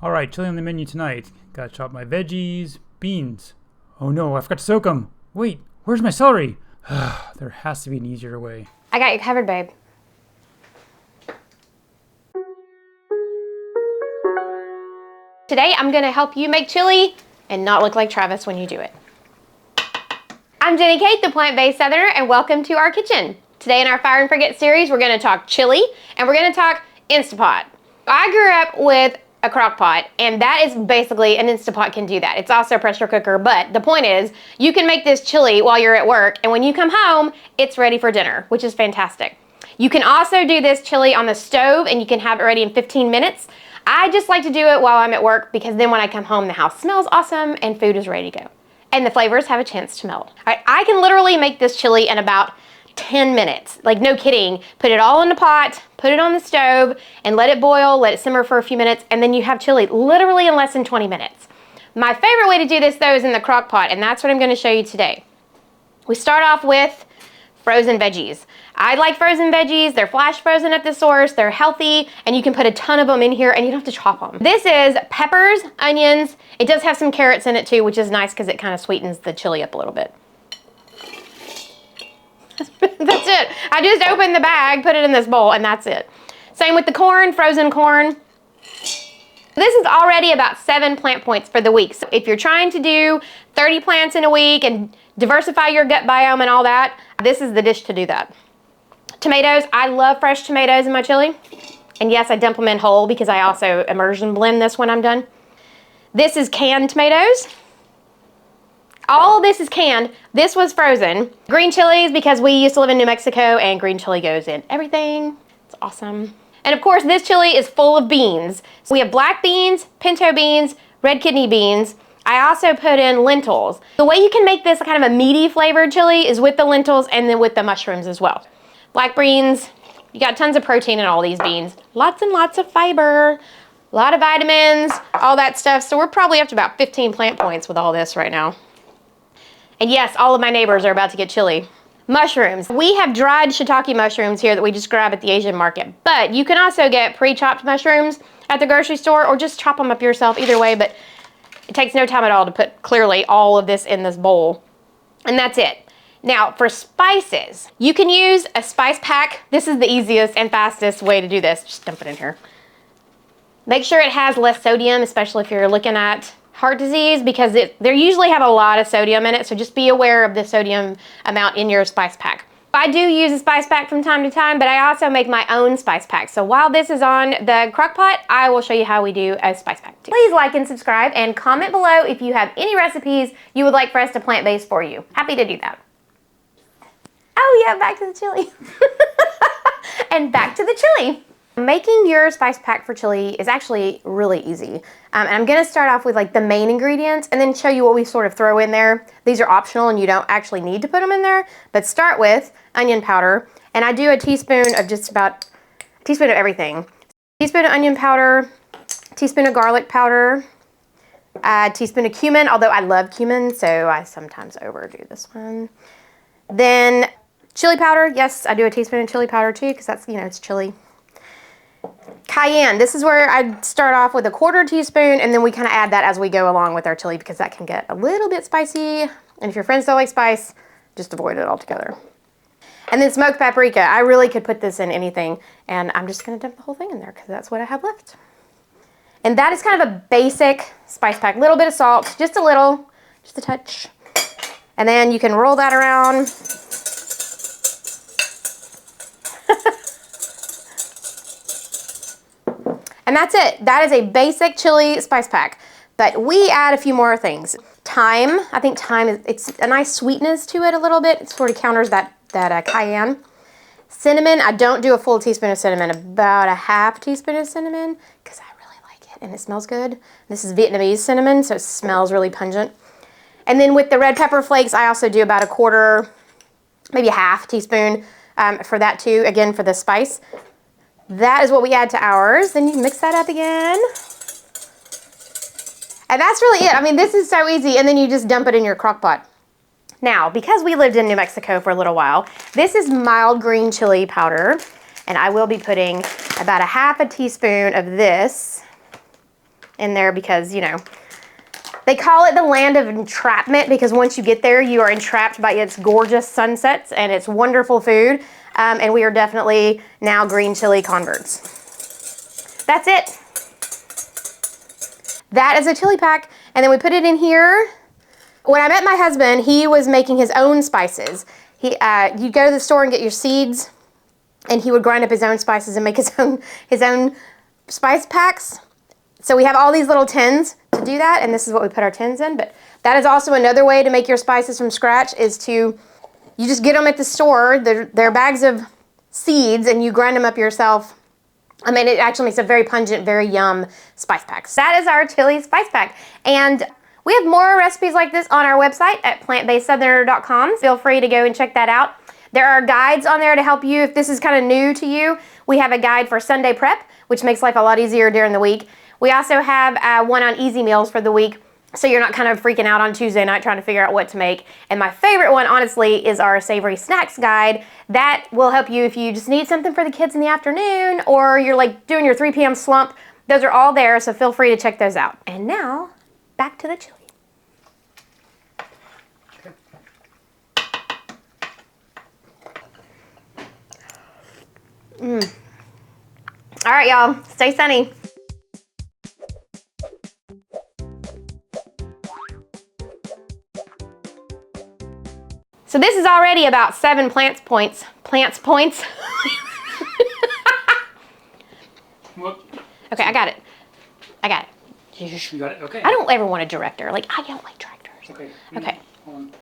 All right, chili on the menu tonight. Gotta chop my veggies, beans. Oh no, I forgot to soak them. Wait, where's my celery? There has to be an easier way. I got you covered, babe. Today, I'm gonna help you make chili and not look like Travis when you do it. I'm Jenny Kate, the plant-based Southerner, and welcome to our kitchen. Today in our Fire and Forget series, we're gonna talk chili and we're gonna talk Instapot. I grew up with a crock pot, and that is basically, an Instapot can do that. It's also a pressure cooker, but the point is, you can make this chili while you're at work, and when you come home, it's ready for dinner, which is fantastic. You can also do this chili on the stove, and you can have it ready in 15 minutes. I just like to do it while I'm at work, because then when I come home, the house smells awesome, and food is ready to go. And the flavors have a chance to melt. All right, I can literally make this chili in about 10 minutes, like no kidding. Put it all in the pot, put it on the stove, and let it boil, let it simmer for a few minutes, and then you have chili literally in less than 20 minutes. My favorite way to do this though is in the crock pot, and that's what I'm gonna show you today. We start off with frozen veggies. I like frozen veggies. They're flash frozen at the source. They're healthy, and you can put a ton of them in here, and you don't have to chop them. This is peppers, onions. It does have some carrots in it too, which is nice because it kind of sweetens the chili up a little bit. That's it. I just opened the bag, put it in this bowl, and that's it. Same with the corn, frozen corn. This is already about 7 plant points for the week. So if you're trying to do 30 plants in a week and diversify your gut biome and all that, this is the dish to do that. Tomatoes, I love fresh tomatoes in my chili. And yes, I dump them in whole because I also immersion blend this when I'm done. This is canned tomatoes. All this is canned. This was frozen. Green chilies, because we used to live in New Mexico and green chili goes in everything. It's awesome. And of course, this chili is full of beans. So we have black beans, pinto beans, red kidney beans. I also put in lentils. The way you can make this kind of a meaty flavored chili is with the lentils and then with the mushrooms as well. Black beans, you got tons of protein in all these beans. Lots and lots of fiber, a lot of vitamins, all that stuff. So we're probably up to about 15 plant points with all this right now. And yes, all of my neighbors are about to get chili. Mushrooms. We have dried shiitake mushrooms here that we just grab at the Asian market, but you can also get pre-chopped mushrooms at the grocery store or just chop them up yourself, either way, but it takes no time at all to put clearly all of this in this bowl. And that's it. Now for spices, you can use a spice pack. This is the easiest and fastest way to do this. Just dump it in here. Make sure it has less sodium, especially if you're looking at heart disease, because they usually have a lot of sodium in it, so just be aware of the sodium amount in your spice pack. I do use a spice pack from time to time, but I also make my own spice pack. So while this is on the crock pot, I will show you how we do a spice pack too. Please like and subscribe and comment below if you have any recipes you would like for us to plant-based for you. Happy to do that. Oh yeah, back to the chili. And back to the chili. Making your spice pack for chili is actually really easy. And I'm gonna start off with like the main ingredients and then show you what we sort of throw in there. These are optional and you don't actually need to put them in there, but start with onion powder. And I do a teaspoon of just about a teaspoon of everything. Teaspoon of onion powder, teaspoon of garlic powder, a teaspoon of cumin, although I love cumin, so I sometimes overdo this one. Then chili powder, yes, I do a teaspoon of chili powder too, because that's, you know, it's chili. Cayenne, this is where I start off with a 1/4 teaspoon and then we kind of add that as we go along with our chili because that can get a little bit spicy. And if your friends don't like spice, just avoid it altogether. And then smoked paprika. I really could put this in anything and I'm just gonna dump the whole thing in there because that's what I have left. And that is kind of a basic spice pack. Little bit of salt, just a little, just a touch. And then you can roll that around. And that's it. That is a basic chili spice pack. But we add a few more things. Thyme. I think thyme, it's a nice sweetness to it a little bit. It sort of counters that cayenne. Cinnamon. I don't do a full teaspoon of cinnamon. About a 1/2 teaspoon of cinnamon because I really like it and it smells good. This is Vietnamese cinnamon, so it smells really pungent. And then with the red pepper flakes, I also do about a 1/4, maybe a 1/2 teaspoon for that too, again for the spice. That is what we add to ours. Then you mix that up again. And that's really it. I mean, this is so easy. And then you just dump it in your crock pot. Now, because we lived in New Mexico for a little while, this is mild green chili powder. And I will be putting about a 1/2 teaspoon of this in there because, you know, they call it the land of entrapment because once you get there, you are entrapped by its gorgeous sunsets and its wonderful food. And we are definitely now green chili converts. That's it. That is a chili pack. And then we put it in here. When I met my husband, he was making his own spices. You go to the store and get your seeds, and he would grind up his own spices and make his own spice packs. So we have all these little tins to do that, and this is what we put our tins in. But that is also another way to make your spices from scratch is you just get them at the store. They're bags of seeds, and you grind them up yourself. I mean, it actually makes a very pungent, very yum spice pack. So that is our chili spice pack. And we have more recipes like this on our website at plantbasedsoutherner.com. Feel free to go and check that out. There are guides on there to help you if this is kind of new to you. We have a guide for Sunday prep, which makes life a lot easier during the week. We also have one on easy meals for the week, so you're not kind of freaking out on Tuesday night trying to figure out what to make. And my favorite one, honestly, is our Savory Snacks Guide. That will help you if you just need something for the kids in the afternoon or you're like doing your 3 p.m. slump. Those are all there, so feel free to check those out. And now, back to the chili. All right, y'all, stay sunny. So this is already about 7 plants points. Whoop. Okay, I got it. You got it? Okay. I don't ever want a director. Like, I don't like directors. Okay. Okay. Hold on.